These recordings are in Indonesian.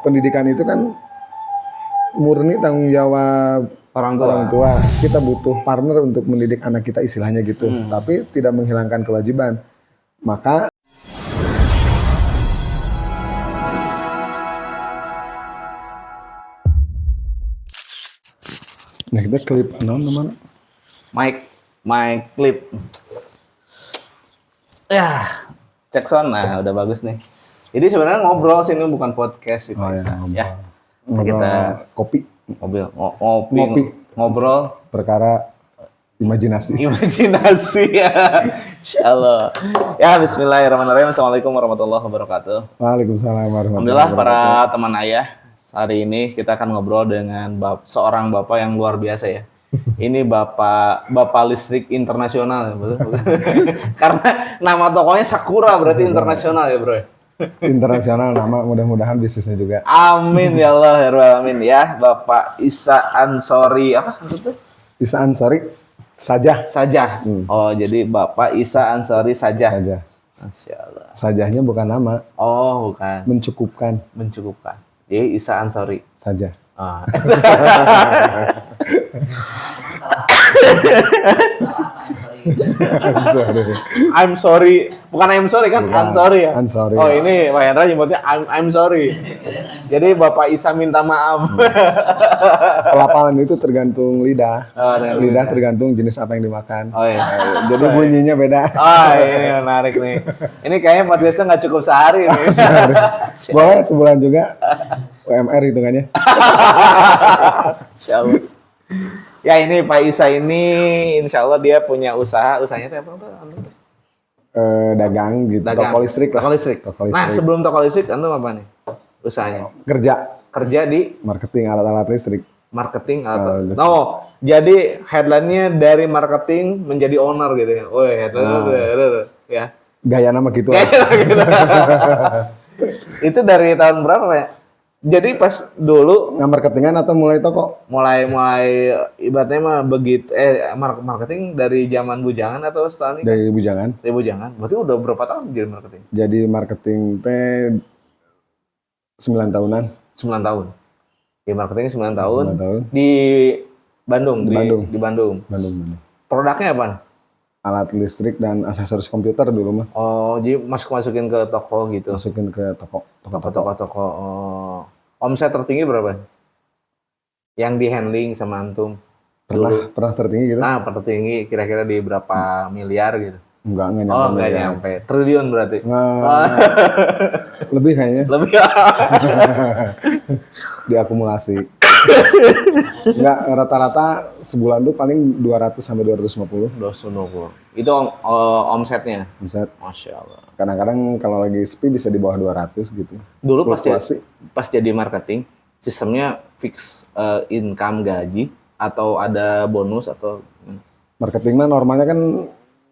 pendidikan itu kan murni tanggung jawab orang tua. Kita butuh partner untuk mendidik anak kita istilahnya gitu. Tapi tidak menghilangkan kewajiban. Maka nah kita klip non mana? Mic clip. Ya, cek sound. Nah, udah bagus nih. Jadi sebenarnya ngobrol sini bukan podcast sih, Pak Isa. Ya. Kita kopi. Ngobrol perkara imajinasi ya. Insyaallah. Ya, bismillahirrahmanirrahim. Assalamualaikum warahmatullahi wabarakatuh. Waalaikumsalam warahmatullahi Alhamdulillah wabarakatuh. para teman ayah. Hari ini kita akan ngobrol dengan seorang bapak yang luar biasa ya. Ini bapak listrik internasional ya, betul? Karena nama tokonya Sakura berarti internasional ya, Bro. Internasional nama, mudah-mudahan bisnisnya juga. Amin ya Allah ya Rabbal alamin ya. Bapak Isa Ansori apa maksudnya? Isa Ansori saja. Oh, jadi Bapak Isa Ansori saja. Masya Allah. Sajahnya bukan nama. Oh, bukan. Mencukupkan. Jadi Isa Ansori saja. Ah. I'm sorry, bukan I'm sorry kan? Bukan. I'm sorry ya. Ansori. Oh, ini Pak Hendra nyebutnya I'm sorry. Jadi Bapak Isa minta maaf. Pelapalan itu tergantung lidah. Oh, lidah tergantung jenis apa yang dimakan. Oh iya. Jadi bunyinya beda. Ini menarik nih. Ini kayaknya podcastnya nggak cukup sehari nih. Boleh sebulan juga. UMR hitungannya. Insyaallah. Ya ini Pak Isa ini insya Allah dia punya usahanya itu apa? Dagang gitu. Toko listrik lah. Toko listrik. Nah sebelum toko listrik antum apa nih usahanya? Kerja di marketing alat-alat listrik. Marketing atau jadi headline-nya dari marketing menjadi owner gitu ya. Oh ya. Gaya nama gitu. Itu dari tahun berapa ya? Jadi pas dulu marketingan atau mulai toko? Mulai ibaratnya mah begitu marketing dari zaman bujangan atau setelah ini? Dari bujangan. Berarti udah berapa tahun jadi marketing? Jadi marketing teh 9 tahunan. 9 tahun. Di marketing 9 tahun. 9 tahun. Di Bandung. Di Bandung. Produknya apa? Alat listrik dan aksesoris komputer dulu mah. Oh, jadi masukin ke toko gitu. Masukin ke toko. Oh. Omset tertinggi berapa? Yang di handling sama antum? Pernah tertinggi gitu? Nah, tertinggi kira-kira di berapa miliar gitu? Enggak nyampe. Triliun berarti? Lebih kayaknya. Lebih. Diakumulasi. Enggak, rata-rata sebulan tuh paling 200 sampai 250. Itu omsetnya? Omset. Masya Allah. Kadang-kadang kalau lagi sepi bisa di bawah 200 gitu. Dulu pas jadi marketing, sistemnya fix income gaji atau ada bonus atau? Marketing mah normalnya kan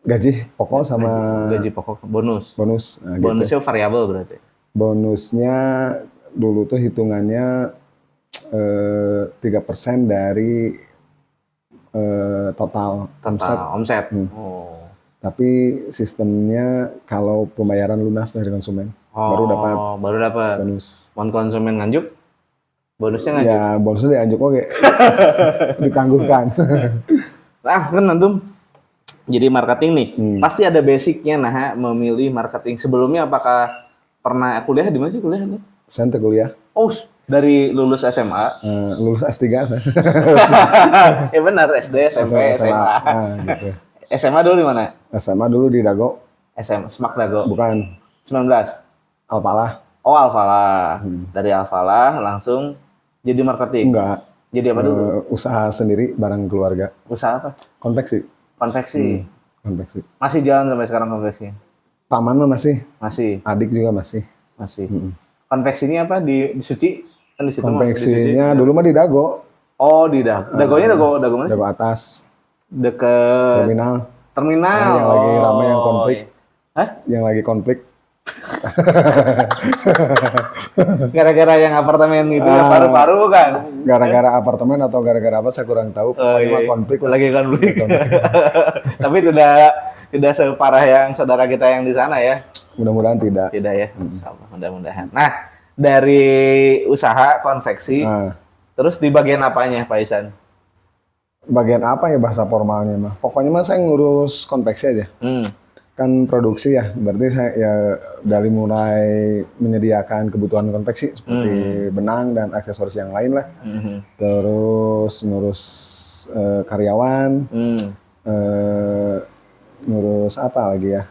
gaji pokok sama gaji pokok bonus. Nah, bonusnya gitu. variabel berarti. Bonusnya dulu tuh hitungannya 3% dari total omset. Oh. Tapi sistemnya kalau pembayaran lunas dari konsumen baru dapat bonus. Mau konsumen nganjuk? Bonusnya nganjuk? Ya bonusnya dianjuk oke. Ditangguhkan. Nah kan antum jadi marketing nih, pasti ada basicnya memilih marketing. Sebelumnya apakah pernah kuliah di mana sih kuliahnya? Saya kuliah. Oh, dari lulus SMA? Lulus S3 saya. Ya benar, SD, SMP, SMA. Gitu. SMA dulu di mana? SMA dulu di Dago. Semak Dago? Bukan. 19? Alfalah. Oh, Alfalah. Dari Alfalah langsung jadi marketing? Enggak. Jadi apa dulu? Usaha sendiri, barang keluarga. Usaha apa? Konveksi. Konveksi. Masih jalan sampai sekarang konveksinya? Paman mah masih. Masih. Adik juga masih. Konveksinya apa di Suci? Kan di situ konveksinya dulu mah di Dago. Oh, di Dago. Dagonya Dago mana sih? Dago atas. Dekat terminal. Yang lagi ramai yang konflik. Hah? Yang lagi konflik. Gara-gara yang apartemen itu ya paru-paru bukan? Gara-gara apartemen atau gara-gara apa saya kurang tahu. Iya. Konflik. Lagi konflik. Tapi tidak separah yang saudara kita yang di sana ya. Mudah-mudahan tidak. Tidak ya. Insyaallah mudah-mudahan. Nah, dari usaha konveksi, Nah, terus di bagian apanya Pak Isan? bagian apa ya bahasa formalnya mah? Pokoknya mah saya ngurus konveksi aja. Hmm. Kan produksi ya, berarti saya ya dari mulai menyediakan kebutuhan konveksi seperti benang dan aksesoris yang lain lah. Mhm. Terus ngurus karyawan, Hmm. eh, ngurus apa lagi ya?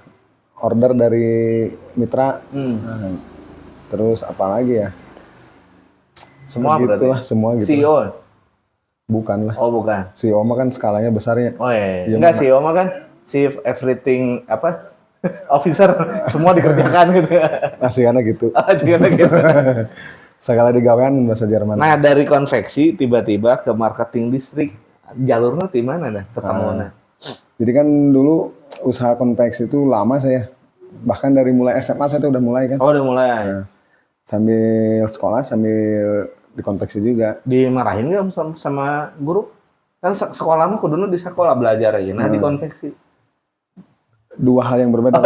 Order dari mitra. Hmm. Nah, terus apa lagi ya? Semua berarti. Gitulah semua gitu. CEO? Bukan lah. Oh bukan. CEO mah kan skalanya besarnya. Oh iya. Iya, Enggak CEO mah kan Chief Everything apa? Officer semua dikerjakan gitu. Asiannya gitu. Ah, juga gitu. Segala digawean bahasa Jerman. Nah dari konveksi tiba-tiba ke marketing distrik, jalurnya di mana dah ketemuannya? Jadi kan dulu usaha konveksi itu lama saya. Bahkan dari mulai SMA saya tuh udah mulai kan. Oh udah mulai. Sambil sekolah sambil di konveksi juga. Dimarahin nggak sama guru? Kan sekolah mah kuduna di sekolah belajar aja, nah di konveksi. Dua hal yang berbeda.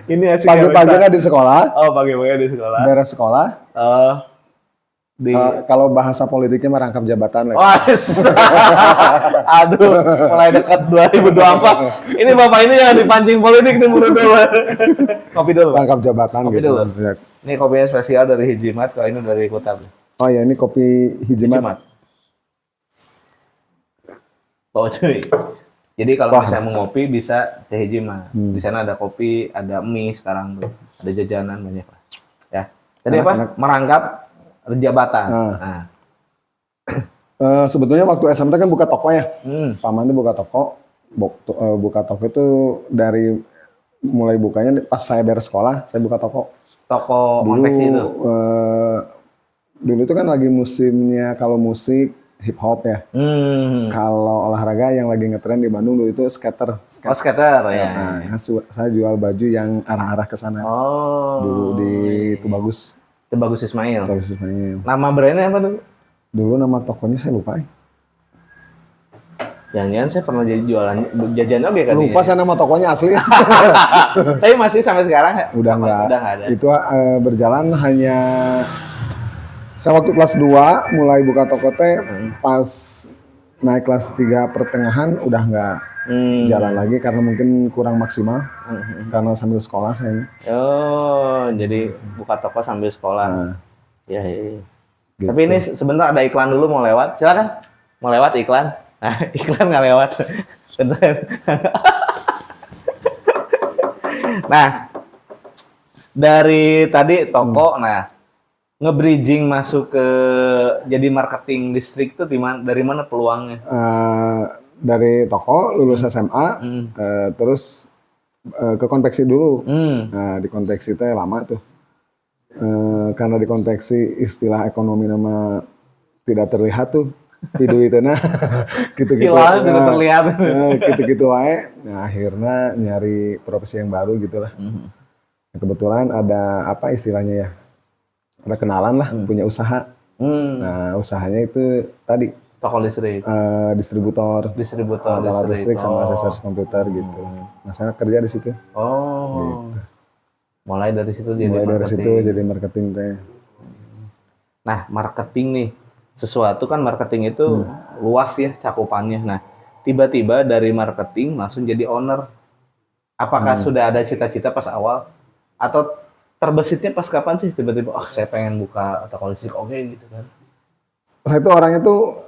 Ini asik. Pagi-paginya di sekolah, Oh pagi-pagi di sekolah. beres sekolah. Di Kalau bahasa politiknya merangkap jabatan lagi. Oh, aduh, mulai dekat 2024. Ini Bapak ini jangan dipancing politik nih menurut gue. Kopi dulu. Rangkap jabatan Kopi gitu. dulu. Ya. Ini kopinya spesial dari Hijimat, kalau ini dari Kutab. Oh ya ini kopi hijimat. Oh cuy. Jadi kalau misalnya mau ngopi bisa ke Hijimat. Di sana ada kopi, ada mie sekarang tuh. Ada jajanan banyak lah. Ya. Tadi apa? Merangkap jabatan. Nah. Sebetulnya waktu SMT kan buka toko ya. Paman itu buka toko. Buka toko itu dari mulai bukanya pas saya beres sekolah, saya buka toko. Toko konveksi itu. Dulu itu kan lagi musimnya kalau musik hip hop ya. Kalau olahraga yang lagi ngetren di Bandung dulu itu skater. Oh skater ya. Nah, saya jual baju yang arah-arah ke sana. Oh. Dulu di Tubagus. Tubagus Ismail. Tubagus Ismail. Nama brandnya apa dulu? Dulu nama tokonya saya lupa. Jangan-jangan saya pernah jadi jualan jajan oke kan? Lupa saya nama tokonya asli. Tapi masih sampai sekarang ya? Udah nggak ada. Itu berjalan hanya saya waktu kelas 2 mulai buka toko teh pas naik kelas 3 pertengahan udah nggak jalan lagi karena mungkin kurang maksimal karena sambil sekolah saya. Oh, jadi buka toko sambil sekolah. Ya. Gitu. Tapi ini sebentar ada iklan dulu mau lewat. Silakan. Mau lewat iklan. Nah, iklan nggak lewat. Bentar. Nah, dari tadi toko, nah nge-bridging masuk ke jadi marketing distrik itu dari mana peluangnya? Dari toko lulus SMA, terus ke konveksi dulu. Nah, di konveksi itu lama tuh. Karena di konveksi istilah ekonomi nama tidak terlihat tuh. Video itu nah gitu-gitu. Hilang tidak terlihat. Gitu-gitu wae. Nah, akhirnya nyari profesi yang baru gitulah. Kebetulan ada apa istilahnya ya? Ada kenalan lah punya usaha. Nah, usahanya itu tadi toko listrik. Distributor alat listrik sama aksesoris komputer gitu. Nah, saya kerja di situ. Oh. Gitu. Mulai dari situ jadi marketing teh. Nah, marketing nih. Sesuatu kan marketing itu luas ya cakupannya. Nah, tiba-tiba dari marketing langsung jadi owner. Apakah sudah ada cita-cita pas awal? Atau terbesitnya pas kapan sih tiba-tiba, saya pengen buka toko listrik gitu kan? Saya itu orangnya tuh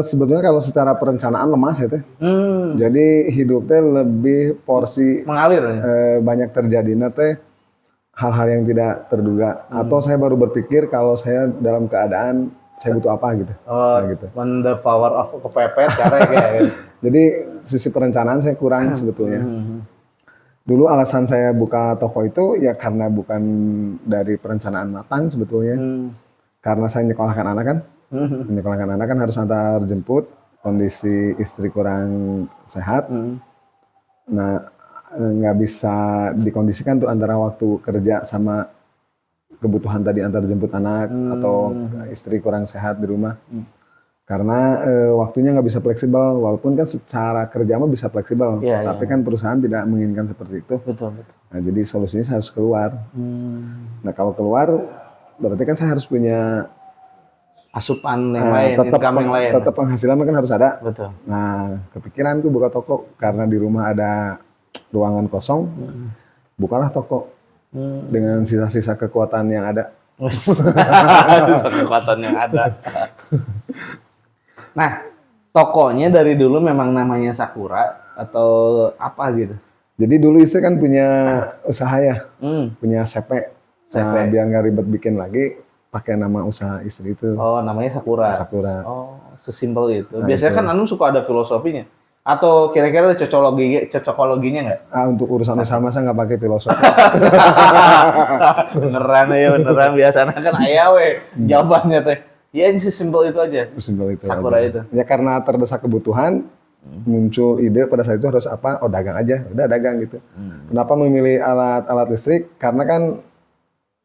sebetulnya kalau secara perencanaan lemah saya teh. Jadi hidupnya lebih porsi mengalir. Banyak terjadinya teh hal-hal yang tidak terduga. Atau saya baru berpikir kalau saya dalam keadaan saya butuh apa gitu. Oh, nah, gitu. When the power of kepepet cara kayak gitu. Jadi sisi perencanaan saya kurang sebetulnya. Dulu alasan saya buka toko itu ya karena bukan dari perencanaan matang sebetulnya. Karena saya nyekolahkan anak kan. Menyekolahkan anak kan harus antar jemput, kondisi istri kurang sehat. Nah, nggak bisa dikondisikan tuh antara waktu kerja sama kebutuhan tadi antar jemput anak atau istri kurang sehat di rumah. Karena waktunya nggak bisa fleksibel, walaupun kan secara kerja mah bisa fleksibel, Iya, tapi kan perusahaan tidak menginginkan seperti itu. Betul. Nah, jadi solusinya saya harus keluar. Nah, kalau keluar, berarti kan saya harus punya Asupan yang lain, tetap income yang lain. tetap penghasilan kan harus ada. Betul. Nah, kepikiran tuh buka toko karena di rumah ada ruangan kosong, bukalah toko dengan sisa-sisa kekuatan yang ada. Kekuatan yang ada. Nah, tokonya dari dulu memang namanya Sakura atau apa gitu? Jadi dulu istri kan punya usaha ya, punya CP. CP. Nah, biar nggak ribet bikin lagi, pakai nama usaha istri itu. Oh, namanya Sakura. Sakura. Oh, sesimpel itu. Biasanya kan Anu suka ada filosofinya. Atau kira-kira ada cocokologinya nggak? Untuk urusan usaha masa nggak pakai filosofi. beneran biasanya kan ayah we jawabannya teh. Ya ini sesimpel itu aja. Simpel itu. Sakura aja. itu. Ya karena terdesak kebutuhan, muncul ide pada saat itu harus apa? Oh dagang aja, udah dagang gitu. Kenapa memilih alat-alat listrik? Karena kan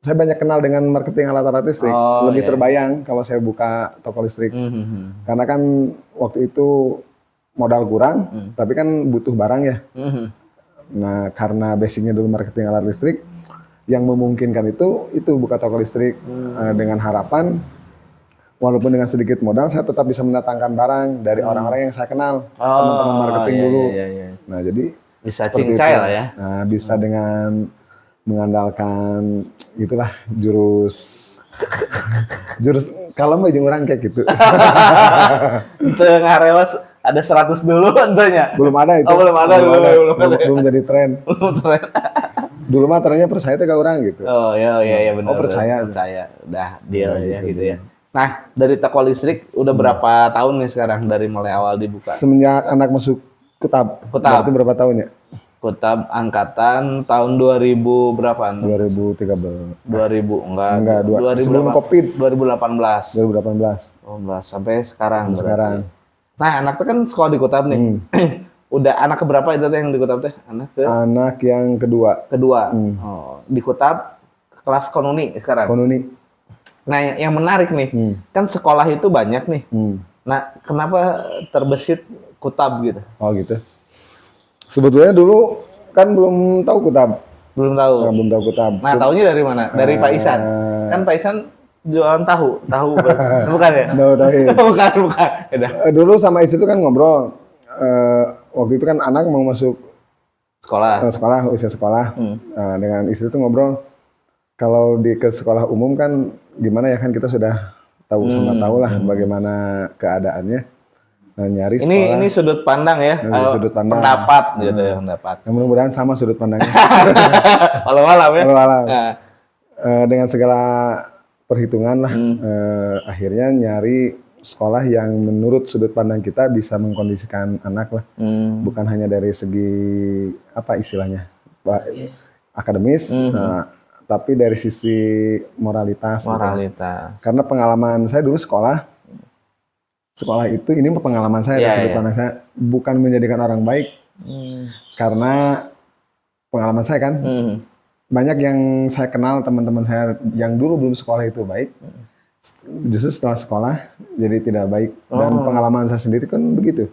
saya banyak kenal dengan marketing alat-alat listrik. Lebih terbayang kalau saya buka toko listrik. Karena kan waktu itu modal kurang, tapi kan butuh barang ya. Nah karena basicnya dulu marketing alat listrik, yang memungkinkan itu buka toko listrik dengan harapan walaupun dengan sedikit modal saya tetap bisa mendatangkan barang dari orang-orang yang saya kenal, teman-teman marketing dulu. Iya. Nah, jadi Bisa seperti cincai itu. lah ya. Nah, bisa dengan mengandalkan itulah jurus kalau mau jeung urang kayak gitu. Itu ngarewas ada 100 dulu tentunya. Belum ada itu. Oh, belum ada. Belum jadi tren. Dulu mah trennya percaya teh ke orang gitu. Oh iya benar. Oh, percaya. Udah deal ya gitu ya. Nah, dari toko listrik udah berapa tahun nih sekarang dari mulai awal dibuka? Semenjak anak masuk Kutab. Berarti berapa tahun ya? Kutab angkatan tahun 2000 berapaan? 2013. 2000 enggak 2000 sebelum Covid. 2018. 2018. 18 sampai sekarang. Sekarang. Nah, anak tuh kan sekolah di Kutab nih. Udah anak keberapa itu teh yang di Kutab teh? Anak yang kedua. Oh, di Kutab kelas konuni sekarang. Konuni. Nah, yang menarik nih, kan sekolah itu banyak nih. Nah, kenapa terbesit Kutab gitu? Oh gitu. Sebetulnya dulu kan belum tahu Kutab. Belum tahu. Nah, belum tahu Kutab. Nah, taunya dari mana? Dari Pak Isan. Kan Pak Isan jualan tahu bukan ya? bukan. Udah. Dulu sama istri itu kan ngobrol. Waktu itu kan anak mau masuk usia sekolah. Dengan istri itu ngobrol. Kalau ke sekolah umum kan gimana ya kan kita sudah tahu lah bagaimana keadaannya. Nah, nyari sekolah. Ini sudut pandang ya. Sudut pandang. Pendapat gitu ya, pendapat. Nah, mudah-mudahan sama sudut pandangnya. Walau-walau ya. Walau-walau. Dengan segala perhitungan lah, akhirnya nyari sekolah yang menurut sudut pandang kita bisa mengkondisikan anak lah. Bukan hanya dari segi apa istilahnya, akademis. Tapi dari sisi moralitas. Gitu. Karena pengalaman saya dulu sekolah itu ini pengalaman saya dari sudut pandang saya bukan menjadikan orang baik. Karena pengalaman saya kan banyak yang saya kenal teman-teman saya yang dulu belum sekolah itu baik. Justru setelah sekolah jadi tidak baik dan pengalaman saya sendiri kan begitu.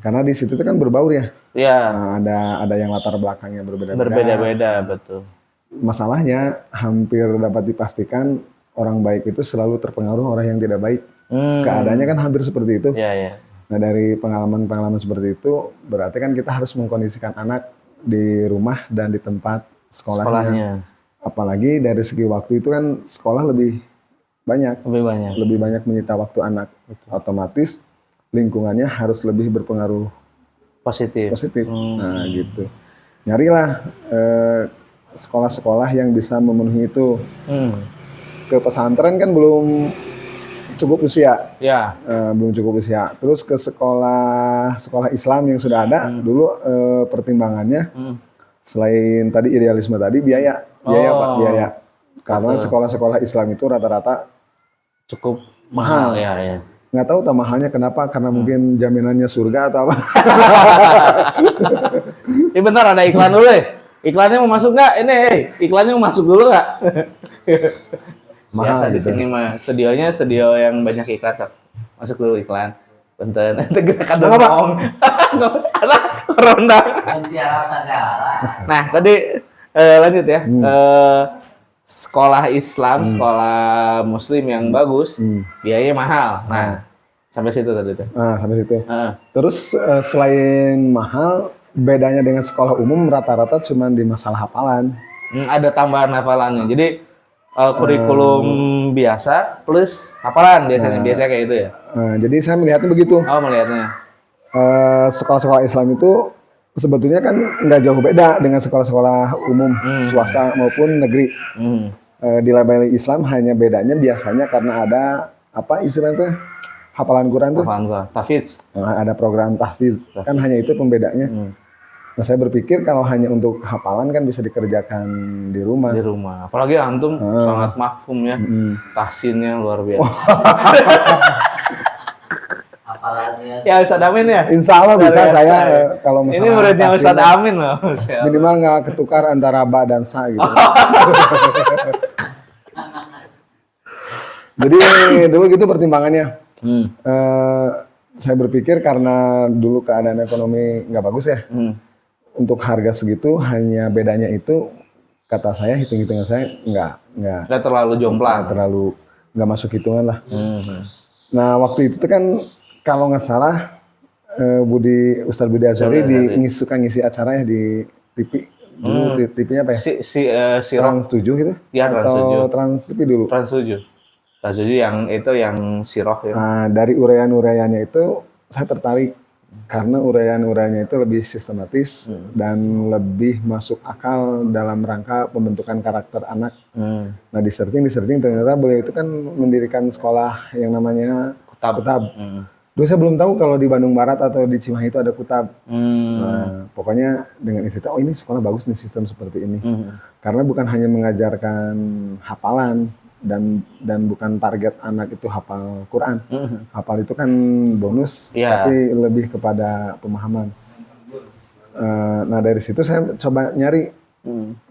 Karena di situ kan berbaur ya. Nah, ada yang latar belakangnya berbeda-beda. Betul. Masalahnya hampir dapat dipastikan orang baik itu selalu terpengaruh orang yang tidak baik. Keadaannya kan hampir seperti itu. Nah dari pengalaman-pengalaman seperti itu berarti kan kita harus mengkondisikan anak di rumah dan di tempat sekolahnya. Apalagi dari segi waktu itu kan sekolah lebih banyak menyita waktu anak. Otomatis lingkungannya harus lebih berpengaruh positif. Nah gitu. Nyarilah sekolah-sekolah yang bisa memenuhi itu. Ke pesantren kan belum cukup usia. Belum cukup usia. Terus ke sekolah Islam yang sudah ada dulu pertimbangannya selain tadi idealisme tadi biaya Pak, biaya. Karena sekolah-sekolah Islam itu rata-rata cukup mahal ya. Nggak tahu tak mahalnya kenapa, karena mungkin jaminannya surga atau apa. Ini bentar ada iklan dulu ya. Iklannya mau masuk nggak? Ini, iklannya mau masuk dulu nggak? Biasa di sini mah studionya studio yang banyak iklan. Masuk dulu iklan. Bentar, nanti gerakan Apa, Pak? dorong. Ada ronda. Nah, tadi lanjut ya. Sekolah Islam, sekolah Muslim yang bagus, biayanya mahal. Nah, sampai situ tadi tuh. Nah, sampai situ. Heeh. Terus selain mahal, bedanya dengan sekolah umum rata-rata cuma di masalah hafalan. Ada tambahan hafalannya. Jadi kurikulum biasa plus hafalan biasanya kayak itu ya. Jadi saya melihatnya begitu. Oh, melihatnya. Sekolah-sekolah Islam itu sebetulnya kan nggak jauh beda dengan sekolah-sekolah umum swasta maupun negeri. Dilabeli Islam hanya bedanya biasanya karena ada apa istilahnya hafalan Quran tuh. Hafalan gua. Tahfidz. Ada program tahfiz. Kan hanya itu pembedanya. Nah, saya berpikir kalau hanya untuk hafalan kan bisa dikerjakan di rumah. Di rumah. Apalagi antum sangat mahfum ya. Tahsinnya luar biasa. Ya Ustaz Amin ya. Insya Allah bisa Luar biasa, saya ya. kalau misalnya Ini muridnya tahsin, Ustaz Amin loh. minimal nggak ketukar antara ba dan sa gitu. Jadi dulu gitu pertimbangannya. Saya berpikir karena dulu keadaan ekonomi nggak bagus ya. Untuk harga segitu hanya bedanya itu kata saya hitung-hitungan saya nggak terlalu jomplang. nggak masuk hitungan lah. Nah waktu itu tuh kan kalau nggak salah Ustadz Budi Azhari suka ngisi acara ya di TV. Dulu TV-nya apa ya? Trans 7 gitu? Iya, Trans 7. Atau Trans TV dulu? Trans 7. Trans 7 yang itu yang siroh ya. Nah, dari uraian-uraiannya itu saya tertarik karena uraian-uraiannya itu lebih sistematis dan lebih masuk akal dalam rangka pembentukan karakter anak. Nah, di searching ternyata beliau itu kan mendirikan sekolah yang namanya Kutab. Dulu saya belum tahu kalau di Bandung Barat atau di Cimahi itu ada Kutab. Nah, pokoknya dengan istilah, oh ini sekolah bagus nih sistem seperti ini. Karena bukan hanya mengajarkan hafalan dan bukan target anak itu hafal Quran. Hafal itu kan bonus, tapi lebih kepada pemahaman. Nah dari situ saya coba nyari.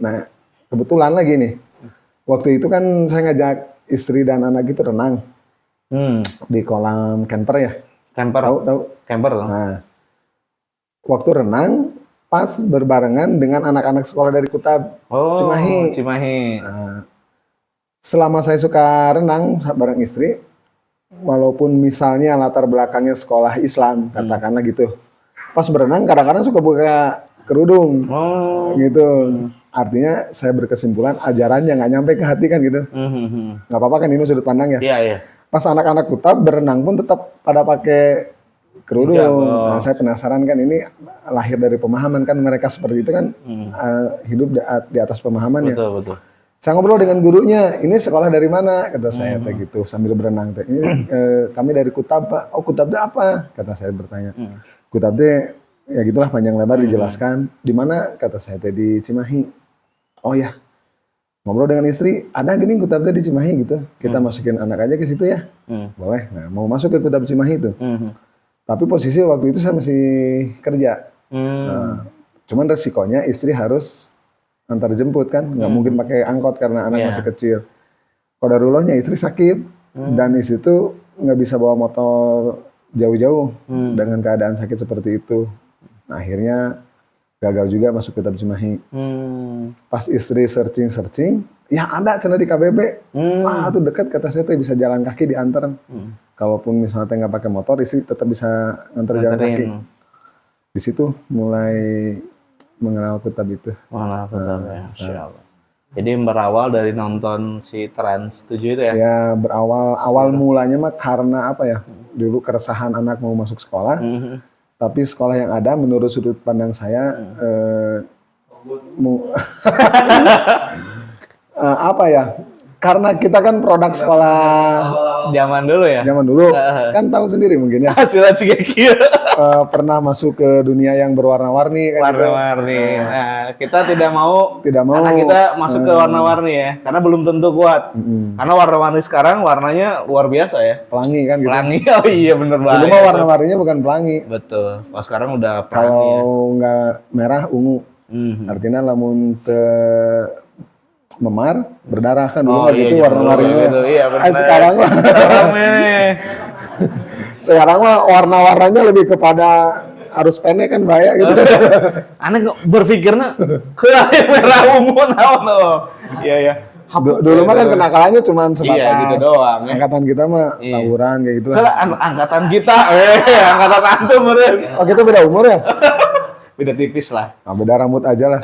Nah kebetulan lagi nih, waktu itu kan saya ngajak istri dan anak itu renang di kolam camper ya. Tahu? Camper. Nah, waktu renang pas berbarengan dengan anak-anak sekolah dari Kutab Cimahi. Nah, selama saya suka renang bareng istri, walaupun misalnya latar belakangnya sekolah Islam, katakanlah gitu. Pas berenang kadang-kadang suka buka kerudung, gitu. Artinya saya berkesimpulan ajarannya nggak nyampe ke hati kan gitu. Nggak apa-apa kan ini sudut pandang ya. Iya. Pas anak-anak Kutab berenang pun tetap pada pakai kerudung. Nah, saya penasaran kan ini lahir dari pemahaman kan mereka seperti itu kan hidup di atas pemahaman ya. Betul. Saya ngobrol dengan gurunya, ini sekolah dari mana? Kata saya teh gitu sambil berenang teh. Ini kami dari Kutab, Pak. Oh, Kutab teh apa? Kata saya bertanya. Kutab teh ya gitulah panjang lebar dijelaskan. Di mana? Kata saya teh di Cimahi. Oh ya. Ngobrol dengan istri, ada gini Kutab teh di Cimahi gitu. Kita masukin anak aja ke situ ya. Boleh. Nah, mau masuk ke Kutab Cimahi itu. Tapi posisi waktu itu saya masih kerja. Nah, cuman resikonya istri harus antar jemput kan, nggak mungkin pakai angkot karena anak masih kecil. Qadarulahnya istri sakit dan istri itu nggak bisa bawa motor jauh-jauh dengan keadaan sakit seperti itu. Nah, akhirnya gagal juga masuk Kutab Cimahi. Pas istri searching, ya ada cenah di KBB. Ah, tuh dekat kata saya teh bisa jalan kaki diantar. Kalaupun misalnya teh nggak pakai motor, istri tetap bisa nganter jalan kaki. Di situ mulai mengenal Kutab itu. Mengenal Kutab ya, Masya Allah. Jadi berawal dari nonton si Trans 7 itu ya? Ya awal mulanya mah karena apa ya? Dulu keresahan anak mau masuk sekolah. Tapi sekolah yang ada menurut sudut pandang saya apa ya? Karena kita kan produk sekolah zaman dulu ya. Zaman dulu kan tahu sendiri mungkin ya. Hasilnya segini. Pernah masuk ke dunia yang berwarna-warni kan. Warna-warni. Nah, kita tidak mau anak kita masuk ke warna-warni ya, karena belum tentu kuat. Karena warna-warni sekarang warnanya luar biasa ya. Pelangi kan gitu. Pelangi. Oh iya bener banget. Dulu mah warna-warninya bukan pelangi. Betul. Kalau sekarang udah pelangi. Kalau nggak merah ungu. Artinya lamun memar berdarah kan dulu gitu warna-warninya. Gitu. Iya benar. Sekarang mah Sekarang mah warna-warnanya lebih kepada arus pendek kan bahaya gitu. Aneh berpikirnya heula merah ungu naon oh. Iya ya. Dulu mah kan kenakalannya cuma sebatas Iya, gitu doang, ya. angkatan kita mah Iya. tawuran kayak gitu. Heula angkatan kita, angkatan antum meureun. Oh kita beda umur ya? Beda tipis lah. Nah, beda rambut aja lah.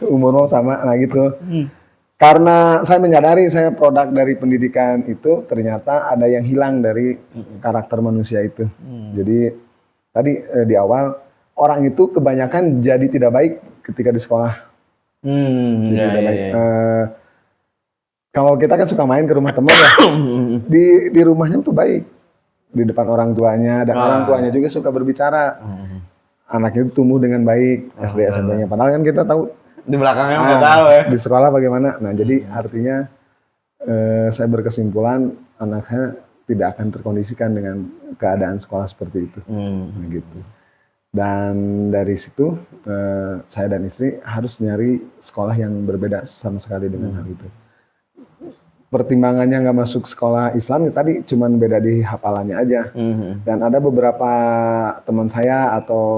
Umur mah sama, nah gitu. Karena saya menyadari saya produk dari pendidikan itu ternyata ada yang hilang dari karakter manusia itu. Jadi tadi di awal orang itu kebanyakan jadi tidak baik ketika di sekolah. Jadi Iya, tidak iya, baik. iya. Kalau kita kan suka main ke rumah teman ya, di rumahnya tuh baik, di depan orang tuanya dan orang tuanya juga suka berbicara. Anaknya itu tumbuh dengan baik SD SMP-nya. Padahal kan kita tahu Di belakangnya nggak tahu ya. di sekolah bagaimana. Nah jadi artinya saya berkesimpulan anak saya tidak akan terkondisikan dengan keadaan sekolah seperti itu. Nah, gitu. Dan dari situ saya dan istri harus nyari sekolah yang berbeda sama sekali dengan hal itu. Pertimbangannya nggak masuk sekolah Islam ya tadi cuman beda di hafalannya aja. Dan ada beberapa teman saya atau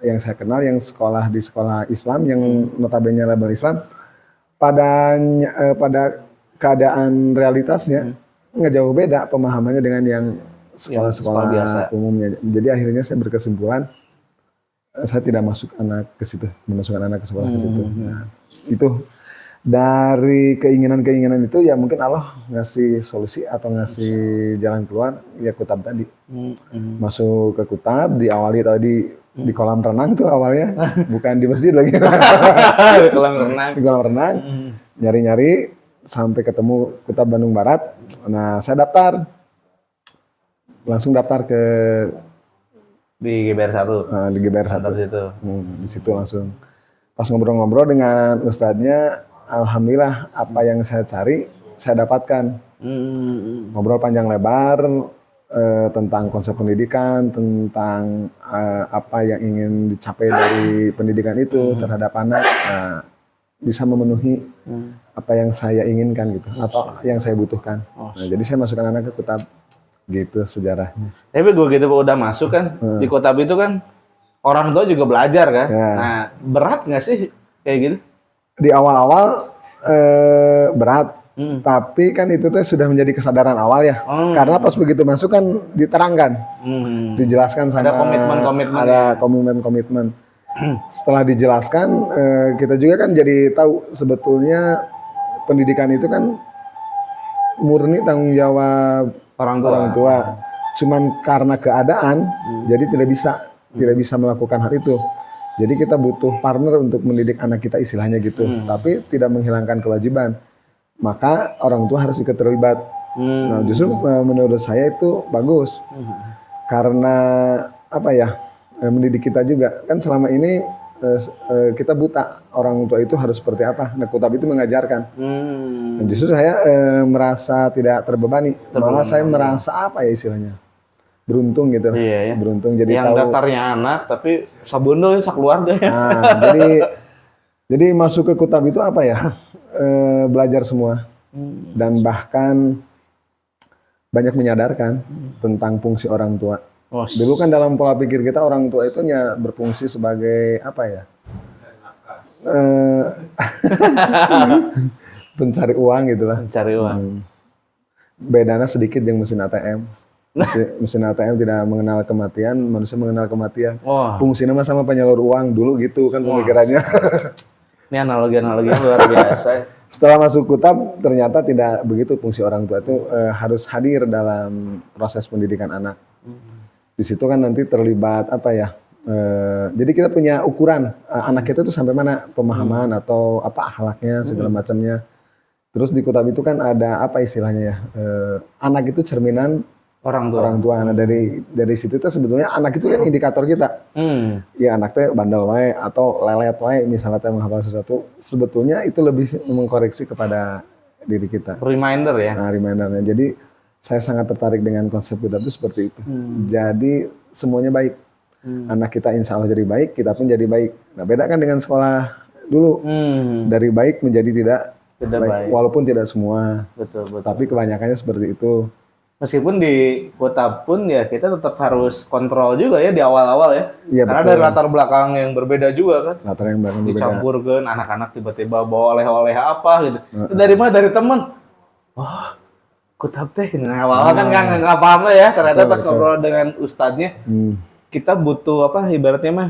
yang saya kenal yang sekolah di sekolah Islam yang notabene label Islam pada keadaan realitasnya nggak jauh beda pemahamannya dengan yang sekolah-sekolah biasa. umumnya. Jadi akhirnya saya berkesimpulan saya tidak masuk anak ke situ, memasukkan anak ke sekolah ke situ. Nah, itu dari keinginan-keinginan itu ya mungkin Allah ngasih solusi atau ngasih jalan keluar ya Kutab tadi. Masuk ke Kutab, diawali tadi di kolam renang tuh awalnya, bukan di masjid lagi. Di kolam renang. Di kolam renang, nyari-nyari sampai ketemu Kutab Bandung Barat. Nah, saya daftar. Langsung daftar ke Di GBR 1. di GBR 1. Kantor situ. Di situ langsung. Pas ngobrol-ngobrol dengan ustadznya, alhamdulillah apa yang saya cari, saya dapatkan. Ngobrol panjang lebar tentang konsep pendidikan, tentang apa yang ingin dicapai dari pendidikan itu terhadap anak, bisa memenuhi apa yang saya inginkan gitu, atau yang saya butuhkan. Nah, jadi saya masukkan anak ke Kutab, gitu sejarahnya. Tapi gue gitu udah masuk kan di Kutab itu kan orang tua juga belajar kan. Ya. Nah berat nggak sih kayak gitu? Di awal-awal berat, tapi kan itu tuh sudah menjadi kesadaran awal ya. Karena pas begitu masuk kan diterangkan, dijelaskan sama Ada komitmen-komitmen ada komitmen-komitmen. Setelah dijelaskan, kita juga kan jadi tahu sebetulnya pendidikan itu kan murni tanggung jawab orang tua. Cuman karena keadaan, jadi tidak bisa melakukan hal itu. Jadi kita butuh partner untuk mendidik anak kita istilahnya gitu, tapi tidak menghilangkan kewajiban. Maka orang tua harus ikut terlibat. Nah, justru menurut saya itu bagus. Karena apa ya? Mendidik kita juga kan selama ini kita buta orang tua itu harus seperti apa. Nah, Kutab itu mengajarkan. Dan justru saya merasa tidak terbebani. Malah saya merasa apa ya istilahnya? Beruntung gitu. Iya, ya. Beruntung jadi yang tahu. daftarnya anak tapi sabondo ya sakeluarga ya. Nah, jadi masuk ke Kutab itu apa ya? Belajar semua. Dan bahkan banyak menyadarkan tentang fungsi orang tua. Dulu kan dalam pola pikir kita orang tua itu hanya berfungsi sebagai apa ya? Pencari uang gitulah. Mencari uang. Bedanya sedikit yang mesin ATM. Mesin ATM tidak mengenal kematian, manusia mengenal kematian. Wah. Fungsinya mah sama penyalur uang dulu gitu kan pemikirannya. Ini analogi luar biasa. Setelah masuk Kutab ternyata tidak begitu fungsi orang tua itu harus hadir dalam proses pendidikan anak. Di situ kan nanti terlibat apa ya? Jadi kita punya ukuran anak kita itu sampai mana pemahaman atau apa akhlaknya segala macamnya. Terus di Kutab itu kan ada apa istilahnya ya? Anak itu cerminan Orang tua. orang tua. Nah dari situ tuh sebetulnya anak itu kan indikator kita. Ya anak teh bandel wae atau lelet wae misalnya teh menghafal sesuatu, sebetulnya itu lebih mengkoreksi kepada diri kita. Reminder ya. Nah, remindernya. Jadi saya sangat tertarik dengan konsep Kutab itu seperti itu. Jadi semuanya baik. Anak kita insya Allah jadi baik, kita pun jadi baik. Nah beda kan dengan sekolah dulu. Dari baik menjadi tidak baik. baik. Walaupun tidak semua. Betul. Tapi kebanyakannya seperti itu. Meskipun di kota pun ya kita tetap harus kontrol juga ya di awal-awal ya. Iya, Karena betul. dari latar belakang yang berbeda juga kan. Latar yang berbeda. Dicampurkan anak-anak tiba-tiba bawa oleh-oleh apa gitu. Itu dari mana? Dari teman. Oh, kutab teh nah, awal kan nggak paham lah ya. Ternyata pas ngobrol dengan ustadznya, kita butuh apa ibaratnya mah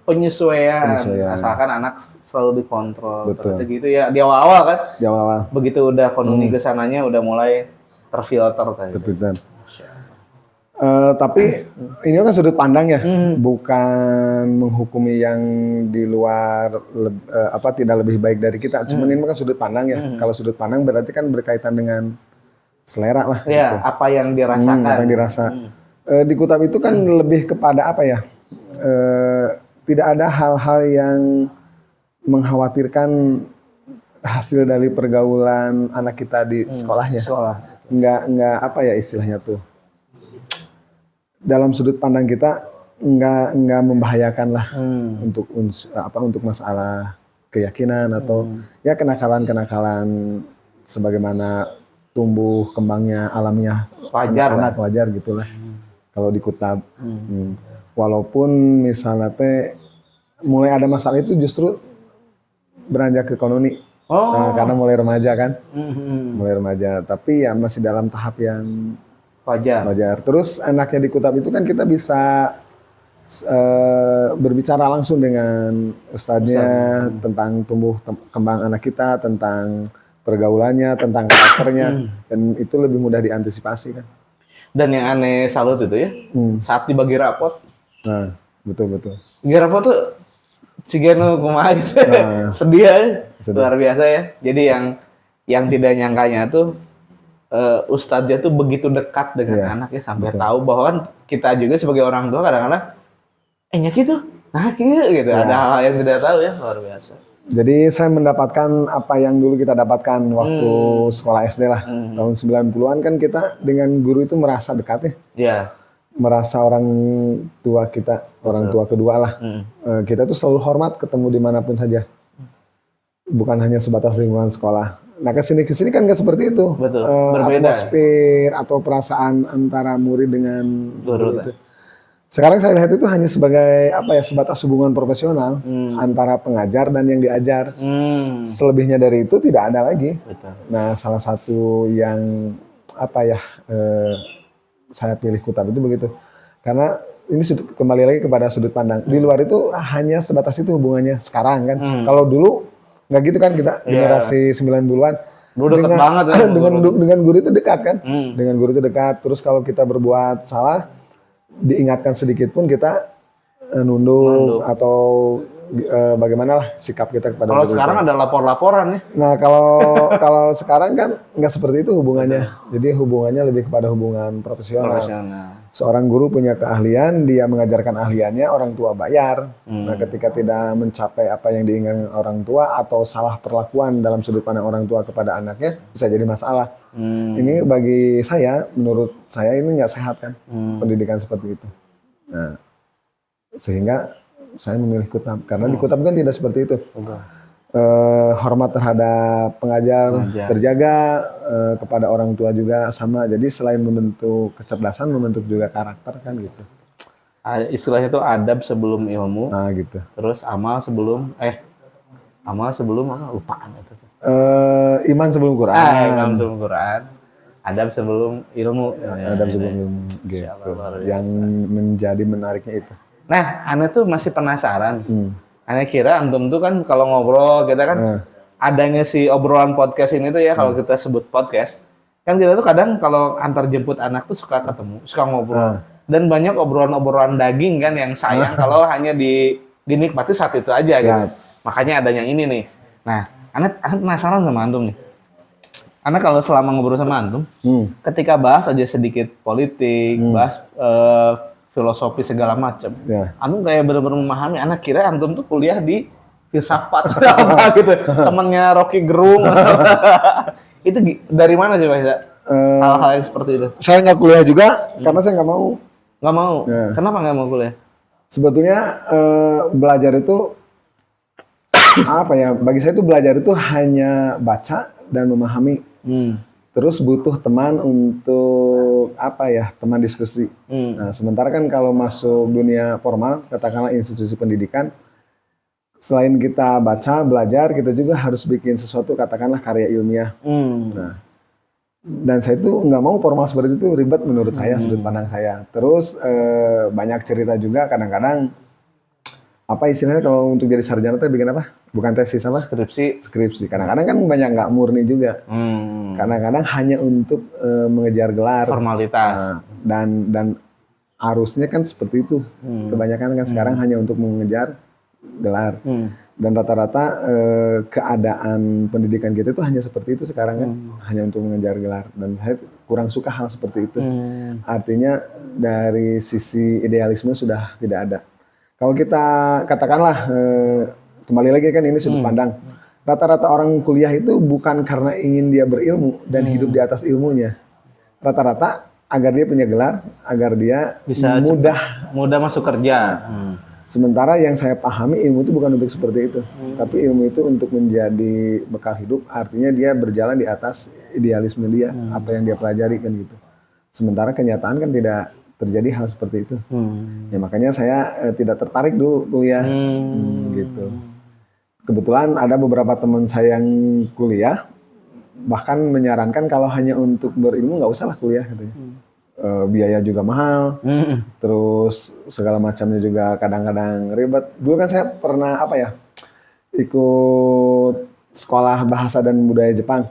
penyesuaian. Asalkan anak selalu dikontrol. Betul. Ternyata gitu ya di awal-awal kan. Di awal-awal. Begitu udah kondisi kesananya udah mulai terfilter kayak gitu. Terpitan. Tapi ini kan sudut pandang ya, bukan menghukumi yang di luar tidak lebih baik dari kita. Cuman ini kan sudut pandang ya. Kalau sudut pandang berarti kan berkaitan dengan selera lah. Ya, apa yang dirasakan. Apa yang dirasa. Di Kutab itu kan lebih kepada apa ya? Tidak ada hal-hal yang mengkhawatirkan hasil dari pergaulan anak kita di sekolahnya. Nggak apa ya istilahnya tuh. Dalam sudut pandang kita nggak membahayakan lah untuk masalah keyakinan atau ya kenakalan sebagaimana tumbuh kembangnya alamiah anak wajar gitulah kalau di Kutab. Walaupun misalnya teh mulai ada masalah itu justru beranjak ke kononi. Nah, karena mulai remaja kan, mulai remaja. Tapi ya masih dalam tahap yang wajar. Terus enaknya di Kutab itu kan kita bisa berbicara langsung dengan ustadznya tentang tumbuh kembang anak kita, tentang pergaulannya, tentang karakternya, dan itu lebih mudah diantisipasi kan. Dan yang aneh salut itu ya, saat dibagi rapot. Nah, betul. Bagi rapot tuh Cigano kumaha gitu. Sedih ya. Luar biasa ya. Jadi yang tidak nyangkanya tuh ustadznya tuh begitu dekat dengan anaknya sampai tahu bahwa kan kita juga sebagai orang tua kadang-kadang gitu. Nah, gitu. Ada hal yang tidak tahu ya, luar biasa. Jadi saya mendapatkan apa yang dulu kita dapatkan waktu sekolah SD lah. Tahun 90-an kan kita dengan guru itu merasa dekat ya. Iya. Merasa orang tua kita, orang tua kedua lah. Kita tuh selalu hormat ketemu dimanapun saja. Bukan hanya sebatas lingkungan sekolah. Nah kesini kan nggak seperti itu. Betul. Berbeda. Atmosfer atau perasaan antara murid dengan guru itu. Sekarang saya lihat itu hanya sebagai sebatas hubungan profesional antara pengajar dan yang diajar. Selebihnya dari itu tidak ada lagi. Betul. Nah salah satu yang saya pilih Kutab itu begitu. Karena ini kembali lagi kepada sudut pandang. Di luar itu hanya sebatas itu hubungannya sekarang kan. Kalau dulu nggak gitu kan kita generasi 90-an. Dulu dekat banget ya. Dengan guru itu dekat kan. Dengan guru itu dekat. Terus kalau kita berbuat salah diingatkan sedikit pun kita nunduk atau bagaimana lah sikap kita kepada kalau sekarang ada lapor-laporan ya. Nah kalau sekarang kan nggak seperti itu hubungannya. Jadi hubungannya lebih kepada hubungan profesional. Seorang guru punya keahlian, dia mengajarkan ahliannya, orang tua bayar. Nah ketika tidak mencapai apa yang diinginkan orang tua atau salah perlakuan dalam sudut pandang orang tua kepada anaknya bisa jadi masalah. Ini bagi saya, menurut saya ini nggak sehat kan pendidikan seperti itu. Nah sehingga saya memilih Kutab karena di Kutab kan tidak seperti itu. Hormat terhadap pengajar terjaga, kepada orang tua juga sama. Jadi selain membentuk kecerdasan, membentuk juga karakter kan gitu. Istilahnya itu adab sebelum ilmu. Nah gitu. Terus amal sebelum lupaan itu. Iman sebelum Quran. Iman sebelum Quran. Adab sebelum ilmu. Adab sebelum ilmu. Gitu. Yang menjadi menariknya itu. Nah, Ane tuh masih penasaran. Ane kira antum tuh kan kalau ngobrol kita kan adanya si obrolan podcast ini tuh ya kalau kita sebut podcast. Kan kita tuh kadang kalau antar jemput anak tuh suka ketemu, suka ngobrol. Dan banyak obrolan-obrolan daging kan yang sayang kalau hanya dinikmati saat itu aja gitu. Makanya adanya ini nih. Nah, Ane penasaran sama antum nih. Ane kalau selama ngobrol sama antum, ketika bahas aja sedikit politik, bahas filosofi segala macam. Antum kayak benar-benar memahami. Anak kira antum tuh kuliah di filsafat apa gitu. Temennya Rocky Gerung. Itu dari mana sih Pak Isa? Hal-hal yang seperti itu. Saya nggak kuliah juga karena saya nggak mau. Nggak mau? Kenapa nggak mau kuliah? Sebetulnya belajar itu bagi saya itu belajar itu hanya baca dan memahami. Terus butuh teman untuk apa ya, teman diskusi. Nah, sementara kan kalau masuk dunia formal, katakanlah institusi pendidikan, selain kita baca, belajar, kita juga harus bikin sesuatu, katakanlah karya ilmiah. Nah, dan saya tuh nggak mau formal seperti itu, ribet menurut saya, sudut pandang saya. Terus banyak cerita juga kadang-kadang, apa istilahnya kalau untuk jadi sarjana tuh bikin apa? Bukan tesis apa? Skripsi. Kadang-kadang kan banyak nggak murni juga. Kadang-kadang hanya untuk mengejar gelar. Formalitas. Dan arusnya kan seperti itu. Kebanyakan kan sekarang hanya untuk mengejar gelar. Dan rata-rata keadaan pendidikan kita itu hanya seperti itu sekarang kan, hanya untuk mengejar gelar. Dan saya kurang suka hal seperti itu. Artinya dari sisi idealisme sudah tidak ada. Kalau kita katakanlah, kembali lagi kan ini sudut pandang. Rata-rata orang kuliah itu bukan karena ingin dia berilmu dan hidup di atas ilmunya. Rata-rata agar dia punya gelar, agar dia bisa mudah masuk kerja. Sementara yang saya pahami, ilmu itu bukan untuk seperti itu. Tapi ilmu itu untuk menjadi bekal hidup, artinya dia berjalan di atas idealisme dia, apa yang dia pelajari kan gitu. Sementara kenyataan kan tidak terjadi hal seperti itu. Ya makanya saya tidak tertarik dulu kuliah gitu. Kebetulan ada beberapa teman saya yang kuliah, bahkan menyarankan kalau hanya untuk berilmu nggak usah lah kuliah katanya. Biaya juga mahal, terus segala macamnya juga kadang-kadang ribet. Dulu kan saya pernah ikut sekolah bahasa dan budaya Jepang.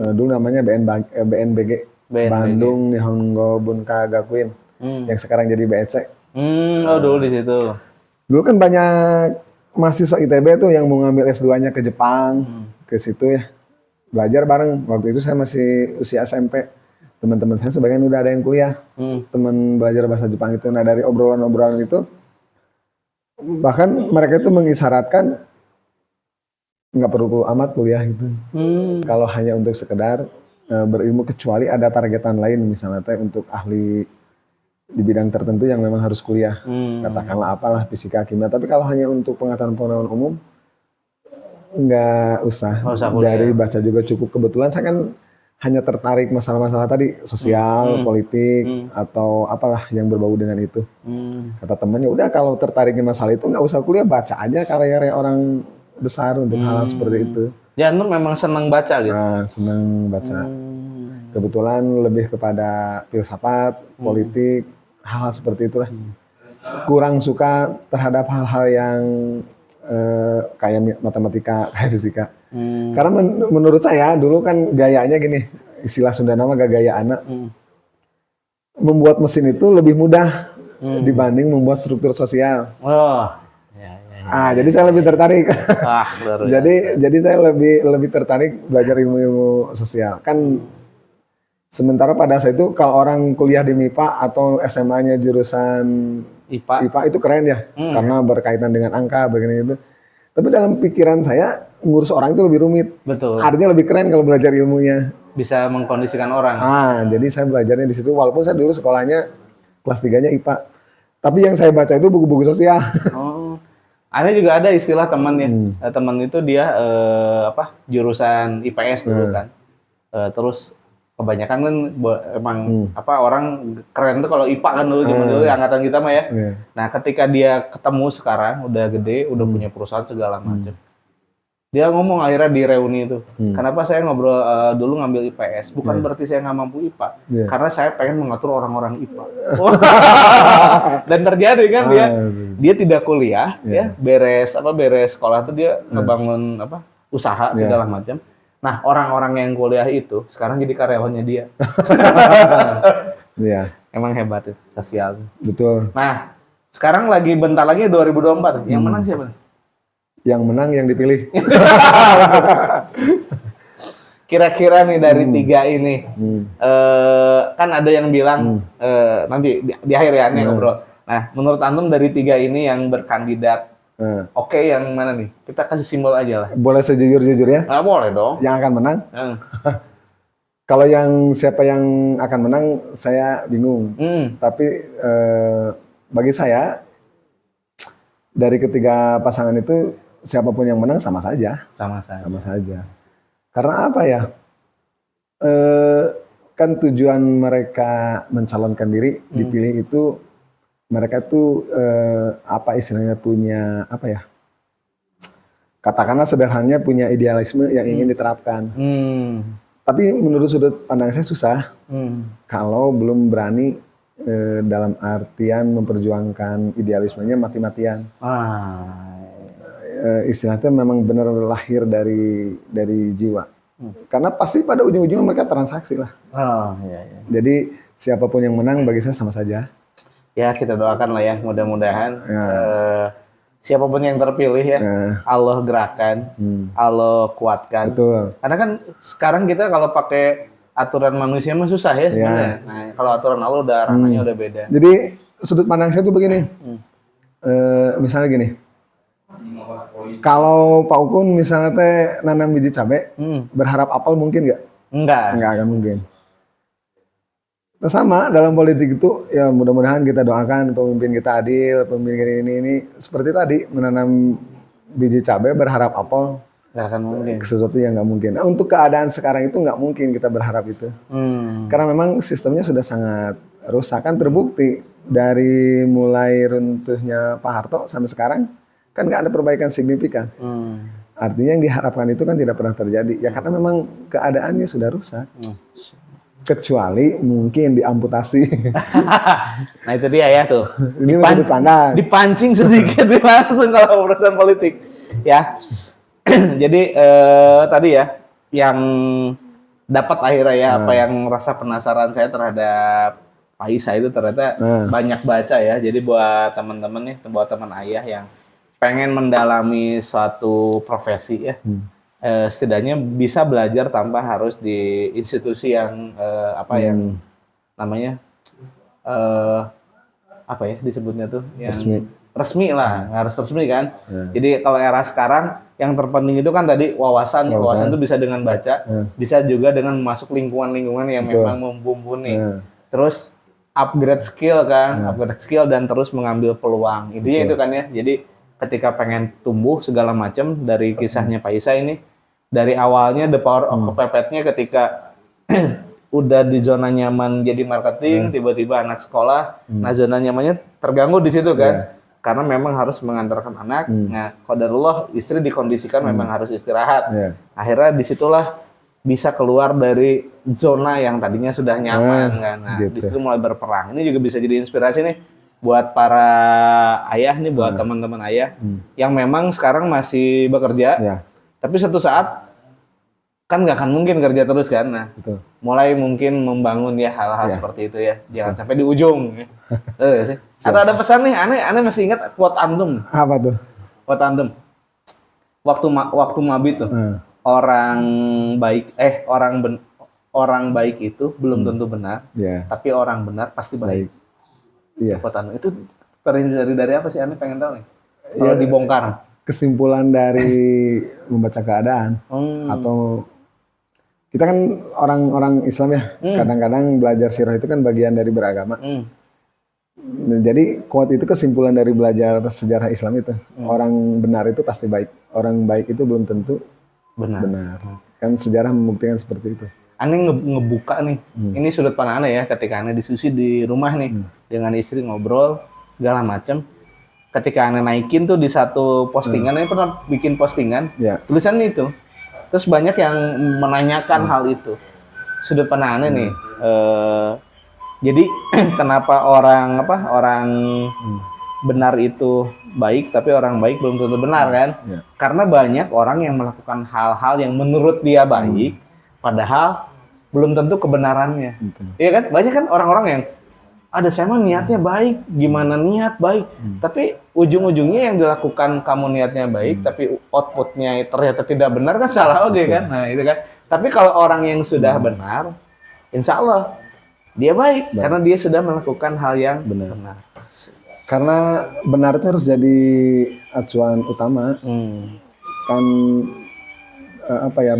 Dulu namanya BNBG, Bandung Nihongo Bunka Gakuin, yang sekarang jadi BSC. Dulu di situ. Dulu kan banyak mahasiswa ITB tuh yang mau ngambil S2-nya ke Jepang, ke situ ya. Belajar bareng. Waktu itu saya masih usia SMP. Teman-teman saya sebagian udah ada yang kuliah, teman belajar bahasa Jepang itu. Nah dari obrolan-obrolan itu, bahkan mereka itu mengisyaratkan nggak perlu amat kuliah gitu. Kalau hanya untuk sekedar berilmu, kecuali ada targetan lain, misalnya untuk ahli di bidang tertentu yang memang harus kuliah, katakanlah apalah fisika, kimia. Tapi kalau hanya untuk pengetahuan umum, nggak usah. Dari baca juga cukup. Kebetulan saya kan hanya tertarik masalah-masalah tadi, sosial, politik, atau apalah yang berbau dengan itu. Kata temannya, udah kalau tertariknya masalah itu nggak usah kuliah, baca aja karya-karya orang besar untuk hal seperti itu. Ya, Nur memang senang baca gitu? Nah, senang baca. Kebetulan lebih kepada filsafat, politik, hal-hal seperti itulah. Kurang suka terhadap hal-hal yang kayak matematika, kayak fisika. Karena menurut saya dulu kan gayanya gini, istilah Sunda nama gaya anak. Membuat mesin itu lebih mudah dibanding membuat struktur sosial. Jadi saya lebih tertarik. Jadi saya lebih tertarik belajar ilmu-ilmu sosial. Kan sementara pada saat itu kalau orang kuliah di MIPA atau SMA-nya jurusan IPA itu keren ya, karena berkaitan dengan angka begini itu. Tapi dalam pikiran saya, ngurus orang itu lebih rumit. Betul. Artinya lebih keren kalau belajar ilmunya. Bisa mengkondisikan orang. Jadi saya belajarnya di situ. Walaupun saya dulu sekolahnya kelas 3-nya IPA. Tapi yang saya baca itu buku-buku sosial. Ada juga ada istilah teman ya. Teman itu dia jurusan IPS dulu kan. Terus kebanyakan kan emang orang keren tuh kalau IPA kan dulu zaman dulu angkatan kita mah ya. Nah, ketika dia ketemu sekarang udah gede, udah punya perusahaan segala macam. Dia ngomong akhirnya di reuni itu, kenapa saya ngobrol dulu ngambil IPS? Bukan berarti saya nggak mampu IPA, karena saya pengen mengatur orang-orang IPA. Dan terjadi kan dia tidak kuliah, ya beres sekolah tuh dia ngebangun usaha segala macam. Nah, orang-orang yang kuliah itu sekarang jadi karyawannya dia. Emang hebat ya, sosial. Betul. Nah, sekarang bentar lagi 2024. Yang menang siapa? Yang menang yang dipilih. Kira-kira nih dari tiga ini, kan ada yang bilang nanti di akhir ya nih ngobrol. Nah, menurut antum dari tiga ini yang berkandidat, oke, yang mana nih? Kita kasih simbol aja lah. Boleh sejujur-jujurnya? Nggak boleh dong. Yang akan menang? Kalau siapa yang akan menang, saya bingung. Tapi bagi saya, dari ketiga pasangan itu, siapapun yang menang sama saja. Sama saja. Karena apa ya? kan tujuan mereka mencalonkan diri dipilih itu mereka tuh apa istilahnya punya apa ya? Katakanlah sederhananya punya idealisme yang ingin diterapkan. Tapi menurut sudut pandang saya susah kalau belum berani dalam artian memperjuangkan idealismenya mati-matian. Istilahnya memang benar lahir dari jiwa. Karena pasti pada ujung-ujungnya mereka transaksi lah. Iya. Jadi siapapun yang menang bagi saya sama saja. Ya kita doakan lah ya mudah-mudahan siapapun yang terpilih ya Allah gerakan, Allah kuatkan. Betul. Karena kan sekarang kita kalau pakai aturan manusia mah susah ya sebenarnya. Nah kalau aturan Allah udah ranahnya udah beda. Jadi sudut pandang saya tuh begini. Misalnya gini. Kalau Pak Ukun misalnya teh nanam biji cabai, berharap apel mungkin nggak? Enggak. Nggak akan mungkin. Nah, sama dalam politik itu ya mudah-mudahan kita doakan pemimpin kita adil, pemimpin ini seperti tadi menanam biji cabai berharap apel. Nggak akan mungkin. Sesuatu yang nggak mungkin. Nah, untuk keadaan sekarang itu nggak mungkin kita berharap itu. Karena memang sistemnya sudah sangat rusak kan terbukti dari mulai runtuhnya Pak Harto sampai sekarang kan nggak ada perbaikan signifikan. Artinya yang diharapkan itu kan tidak pernah terjadi. Ya karena memang keadaannya sudah rusak. Kecuali mungkin diamputasi. Nah itu dia ya tuh. Ini sudut pandang. Dipancing sedikit langsung kalau urusan politik. Ya. Jadi tadi ya yang dapat akhirnya ya apa yang rasa penasaran saya terhadap Pak Isa itu ternyata banyak baca ya. Jadi buat teman-teman nih, buat teman ayah yang pengen mendalami suatu profesi ya. Setidaknya bisa belajar tanpa harus di institusi yang yang namanya apa ya disebutnya tuh yang resmi lah, harus resmi kan. Jadi kalau era sekarang yang terpenting itu kan tadi wawasan itu bisa dengan baca, bisa juga dengan masuk lingkungan-lingkungan yang memang mumpuni. Terus upgrade skill dan terus mengambil peluang. Intinya itu kan ya. Jadi ketika pengen tumbuh segala macam dari kisahnya Pak Isa ini, dari awalnya the power of kepepetnya ketika udah di zona nyaman jadi marketing, tiba-tiba anak sekolah, nah zona nyamannya terganggu di situ kan, karena memang harus mengantarkan anak. Nah, qadarullah istri dikondisikan memang harus istirahat. Akhirnya disitulah bisa keluar dari zona yang tadinya sudah nyaman kan. Nah, disitu mulai berperang. Ini juga bisa jadi inspirasi nih buat para ayah nih, buat teman-teman ayah yang memang sekarang masih bekerja, tapi suatu saat kan nggak akan mungkin kerja terus kan. Nah, mulai mungkin membangun ya hal-hal seperti itu ya, jangan sampai di ujung. Ya. Sih? Atau ada pesan nih, aneh masih ingat quote antum. Apa tuh? Quote antum. Waktu mabit tuh, orang baik itu belum tentu benar, tapi orang benar pasti baik. Itu terinspirasi dari apa sih? Aneh pengen tahu nih. Kalau dibongkar. Kesimpulan dari membaca keadaan atau kita kan orang Islam ya, kadang-kadang belajar sirah itu kan bagian dari beragama. Nah, jadi quote itu kesimpulan dari belajar sejarah Islam itu. Orang benar itu pasti baik, orang baik itu belum tentu benar. Kan sejarah membuktikan seperti itu. Aneh ngebuka nih, ini sudut pandang aneh ya, ketika aneh diskusi di rumah nih dengan istri ngobrol segala macam. Ketika aneh naikin tuh di satu postingan, aneh pernah bikin postingan, tulisan itu, terus banyak yang menanyakan hal itu. Sudut pandang aneh nih, jadi kenapa orang benar itu baik, tapi orang baik belum tentu benar kan? Karena banyak orang yang melakukan hal-hal yang menurut dia baik. Padahal belum tentu kebenarannya. Iya kan? Banyak kan orang-orang yang ada saya mah niatnya baik, gimana niat baik. Tapi ujung-ujungnya yang dilakukan kamu niatnya baik, tapi outputnya ternyata tidak benar kan salah oke kan? Nah itu kan. Tapi kalau orang yang sudah benar, insya Allah dia baik. Karena dia sudah melakukan hal yang benar. Karena benar itu harus jadi acuan utama. Kan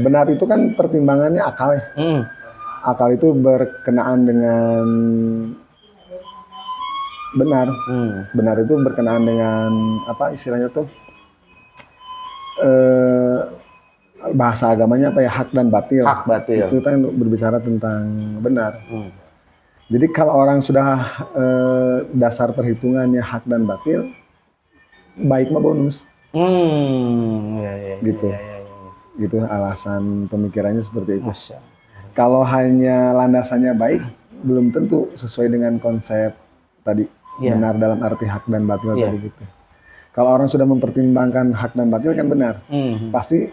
benar itu kan pertimbangannya akal ya. Akal itu berkenaan dengan benar. Benar itu berkenaan dengan apa istilahnya tuh bahasa agamanya apa ya, hak dan batil. Hak batil. Itu kan berbicara tentang benar. Jadi kalau orang sudah dasar perhitungannya hak dan batil, baik mah bonus. Gitu. Gitu alasan pemikirannya seperti itu. Masya Allah. Kalau hanya landasannya baik, belum tentu sesuai dengan konsep tadi benar dalam arti hak dan batil tadi gitu. Kalau orang sudah mempertimbangkan hak dan batil kan benar, pasti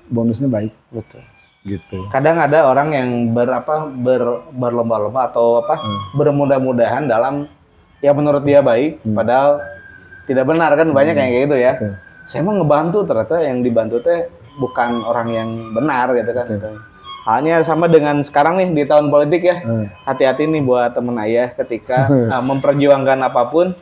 bonusnya baik. Betul. Gitu. Kadang ada orang yang berlomba-lomba atau bermudah-mudahan dalam yang menurut dia baik, padahal tidak benar kan, banyak yang kayak gitu ya. Betul. Saya mau ngebantu, ternyata yang dibantu teh bukan orang yang benar gitu kan. Gitu. Halnya sama dengan sekarang nih di tahun politik ya. Hati-hati nih buat temen ayah ketika memperjuangkan apapun,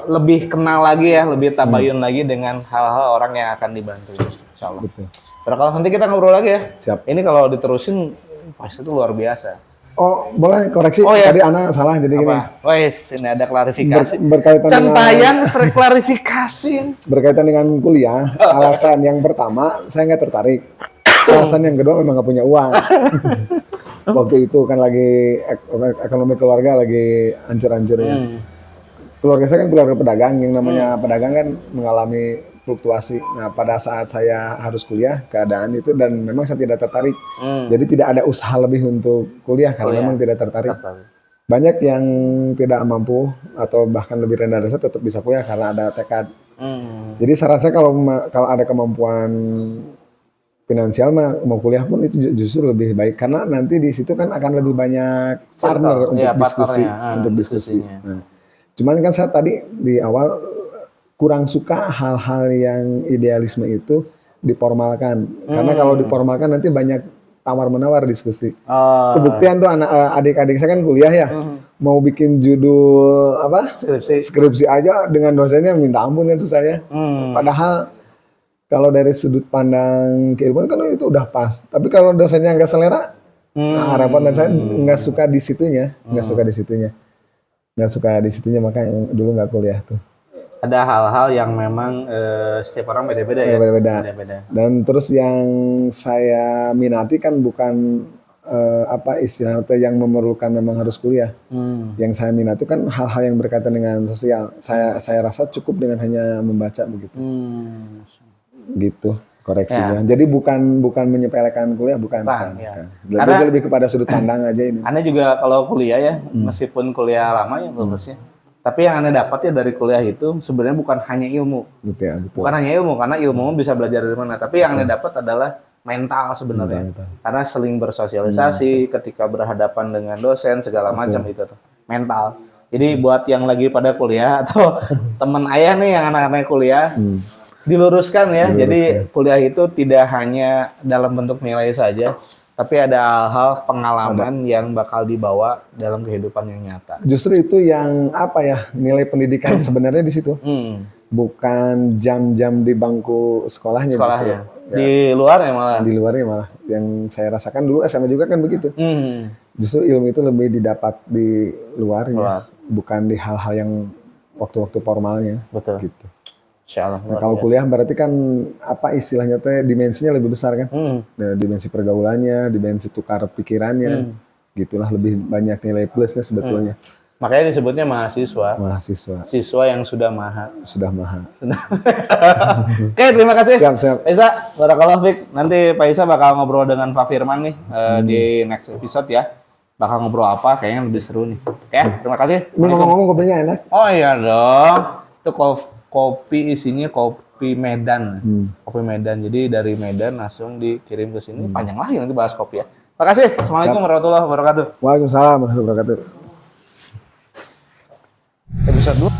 lebih kenal lagi ya, lebih tabayun lagi dengan hal-hal orang yang akan dibantu. Insya Allah. Betul. Kalau nanti kita ngobrol lagi ya. Siap. Ini kalau diterusin pasti itu luar biasa. Oh, boleh koreksi. Oh, ya. Tadi Ana salah jadi gini. Wes, ini ada klarifikasi. Berkaitan Centayang sering klarifikasi. Berkaitan dengan kuliah, alasan yang pertama saya nggak tertarik. Alasan yang kedua memang nggak punya uang. Waktu itu kan lagi ekonomi keluarga lagi hancur-hancurnya. Keluarga saya kan keluarga pedagang, yang namanya pedagang kan mengalami fluktuasi. Nah, pada saat saya harus kuliah, keadaan itu dan memang saya tidak tertarik. Jadi tidak ada usaha lebih untuk kuliah karena memang tidak tertarik. Banyak yang tidak mampu atau bahkan lebih rendah dari saya tetap bisa kuliah karena ada tekad. Jadi saya rasa kalau ada kemampuan finansial mau kuliah pun itu justru lebih baik karena nanti di situ kan akan lebih banyak partner untuk diskusi. Nah, cuman kan saya tadi di awal kurang suka hal-hal yang idealisme itu diformalkan. Karena kalau diformalkan nanti banyak tawar-menawar diskusi. Kebuktian tuh adik-adik saya kan kuliah ya. Mau bikin judul apa? Skripsi aja dengan dosennya minta ampun kan susahnya. Padahal kalau dari sudut pandang keilmuan kan itu udah pas. Tapi kalau dosennya nggak selera, nah repot. Dan saya nggak suka di situnya. Nggak suka di situnya, makanya dulu nggak kuliah tuh. Ada hal-hal yang memang setiap orang beda-beda ya. Beda-beda. Dan terus yang saya minati kan bukan istilahnya yang memerlukan memang harus kuliah. Yang saya minati kan hal-hal yang berkaitan dengan sosial. Saya rasa cukup dengan hanya membaca begitu. Gitu koreksinya. Jadi bukan menyepelekan kuliah, bukan. Karena lebih kepada sudut pandang aja ini. Anda juga kalau kuliah ya, meskipun kuliah lama ya lulusnya. Tapi yang Anda dapat ya dari kuliah itu sebenarnya bukan hanya ilmu. Betul. Bukan hanya ilmu, karena ilmu bisa belajar dari mana. Tapi yang Anda dapat adalah mental sebenarnya. Karena seling bersosialisasi, ketika berhadapan dengan dosen, segala macam itu tuh. Mental. Jadi buat yang lagi pada kuliah atau teman ayah nih yang anak-anak kuliah, diluruskan ya. Jadi kuliah itu tidak hanya dalam bentuk nilai saja, tapi ada hal-hal pengalaman yang bakal dibawa dalam kehidupan yang nyata. Justru itu yang nilai pendidikan sebenarnya di situ. Bukan jam-jam di bangku sekolahnya. Ya. Di luarnya malah. Di luarnya malah. Yang saya rasakan dulu SMA juga kan begitu. Justru ilmu itu lebih didapat di luarnya, bukan di hal-hal yang waktu-waktu formalnya. Betul. Gitu. Insyaallah. Nah, kalau kuliah berarti kan istilahnya dimensinya lebih besar kan? Nah, dimensi pergaulannya, dimensi tukar pikirannya, gitulah lebih banyak nilai plusnya sebetulnya. Makanya disebutnya mahasiswa. Siswa yang sudah maha. Oke, terima kasih. Siap. Pak Isa, barakallahu fiik. Nanti Pak Isa bakal ngobrol dengan Pak Firman nih di next episode ya. Bakal ngobrol apa? Kayaknya lebih seru nih. Oke, terima kasih. Ini ngomong-ngomong kopinya enak. Oh iya dong. Itu kopi isinya kopi Medan. Kopi Medan. Jadi dari Medan langsung dikirim ke sini. Panjang lagi nanti bahas kopi ya. Terima kasih. Assalamualaikum warahmatullahi wabarakatuh. Waalaikumsalam warahmatullahi wabarakatuh. Episode 2.